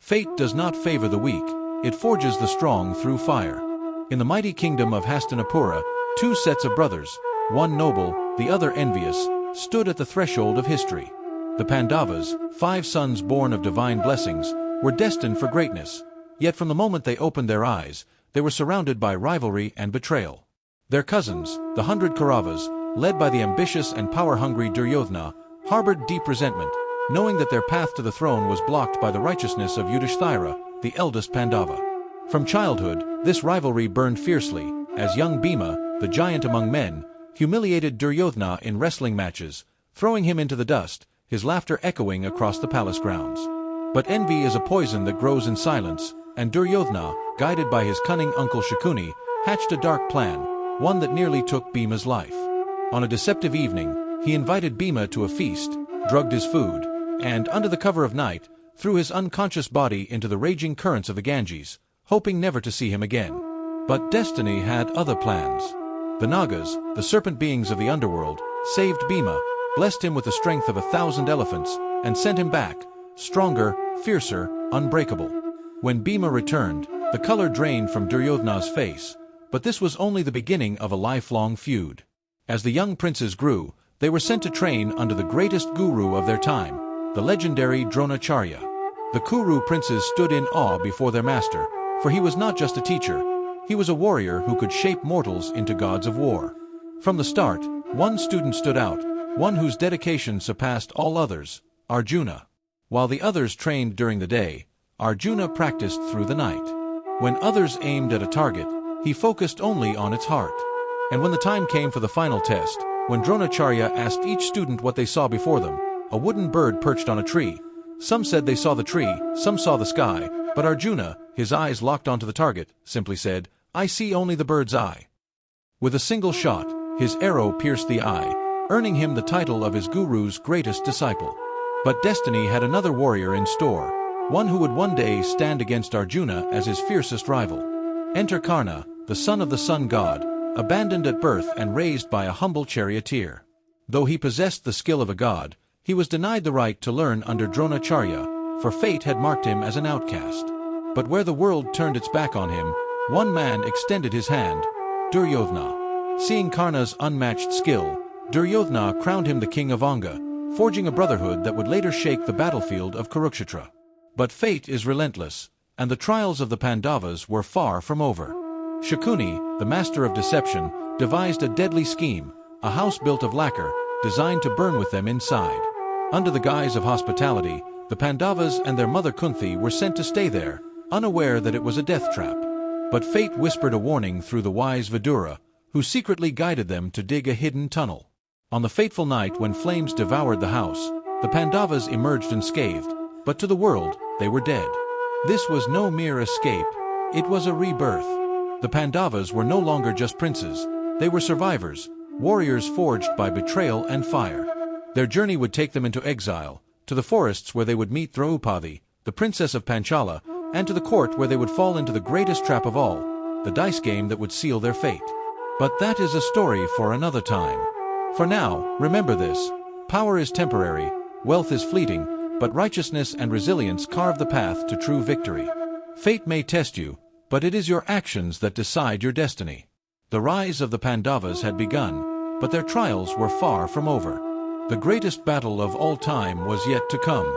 Fate does not favor the weak, it forges the strong through fire. In the mighty kingdom of Hastinapura, two sets of brothers, one noble, the other envious, stood at the threshold of history. The Pandavas, 5 sons born of divine blessings, were destined for greatness, yet from the moment they opened their eyes, they were surrounded by rivalry and betrayal. Their cousins, the 100 Kauravas, led by the ambitious and power-hungry Duryodhana, harbored deep resentment, knowing that their path to the throne was blocked by the righteousness of Yudhishthira, the eldest Pandava. From childhood, this rivalry burned fiercely, as young Bhima, the giant among men, humiliated Duryodhana in wrestling matches, throwing him into the dust, his laughter echoing across the palace grounds. But envy is a poison that grows in silence, and Duryodhana, guided by his cunning uncle Shakuni, hatched a dark plan, one that nearly took Bhima's life. On a deceptive evening, he invited Bhima to a feast, drugged his food, and, under the cover of night, threw his unconscious body into the raging currents of the Ganges, hoping never to see him again. But destiny had other plans. The Nagas, the serpent beings of the underworld, saved Bhima, blessed him with the strength of 1,000 elephants, and sent him back, stronger, fiercer, unbreakable. When Bhima returned, the color drained from Duryodhana's face, but this was only the beginning of a lifelong feud. As the young princes grew, they were sent to train under the greatest guru of their time, the legendary Dronacharya. The Kuru princes stood in awe before their master, for he was not just a teacher, he was a warrior who could shape mortals into gods of war. From the start, one student stood out, one whose dedication surpassed all others, Arjuna. While the others trained during the day, Arjuna practiced through the night. When others aimed at a target, he focused only on its heart. And when the time came for the final test, when Dronacharya asked each student what they saw before them, a wooden bird perched on a tree. Some said they saw the tree, some saw the sky, but Arjuna, his eyes locked onto the target, simply said, "I see only the bird's eye." With a single shot, his arrow pierced the eye, earning him the title of his guru's greatest disciple. But destiny had another warrior in store, one who would one day stand against Arjuna as his fiercest rival. Enter Karna, the son of the sun god, abandoned at birth and raised by a humble charioteer. Though he possessed the skill of a god, he was denied the right to learn under Dronacharya, for fate had marked him as an outcast. But where the world turned its back on him, one man extended his hand, Duryodhana. Seeing Karna's unmatched skill, Duryodhana crowned him the king of Anga, forging a brotherhood that would later shake the battlefield of Kurukshetra. But fate is relentless, and the trials of the Pandavas were far from over. Shakuni, the master of deception, devised a deadly scheme, a house built of lacquer, designed to burn with them inside. Under the guise of hospitality, the Pandavas and their mother Kunti were sent to stay there, unaware that it was a death trap. But fate whispered a warning through the wise Vidura, who secretly guided them to dig a hidden tunnel. On the fateful night when flames devoured the house, the Pandavas emerged unscathed, but to the world, they were dead. This was no mere escape, it was a rebirth. The Pandavas were no longer just princes, they were survivors, warriors forged by betrayal and fire. Their journey would take them into exile, to the forests where they would meet Draupadi, the princess of Panchala, and to the court where they would fall into the greatest trap of all, the dice game that would seal their fate. But that is a story for another time. For now, remember this: power is temporary, wealth is fleeting, but righteousness and resilience carve the path to true victory. Fate may test you, but it is your actions that decide your destiny. The rise of the Pandavas had begun, but their trials were far from over. The greatest battle of all time was yet to come.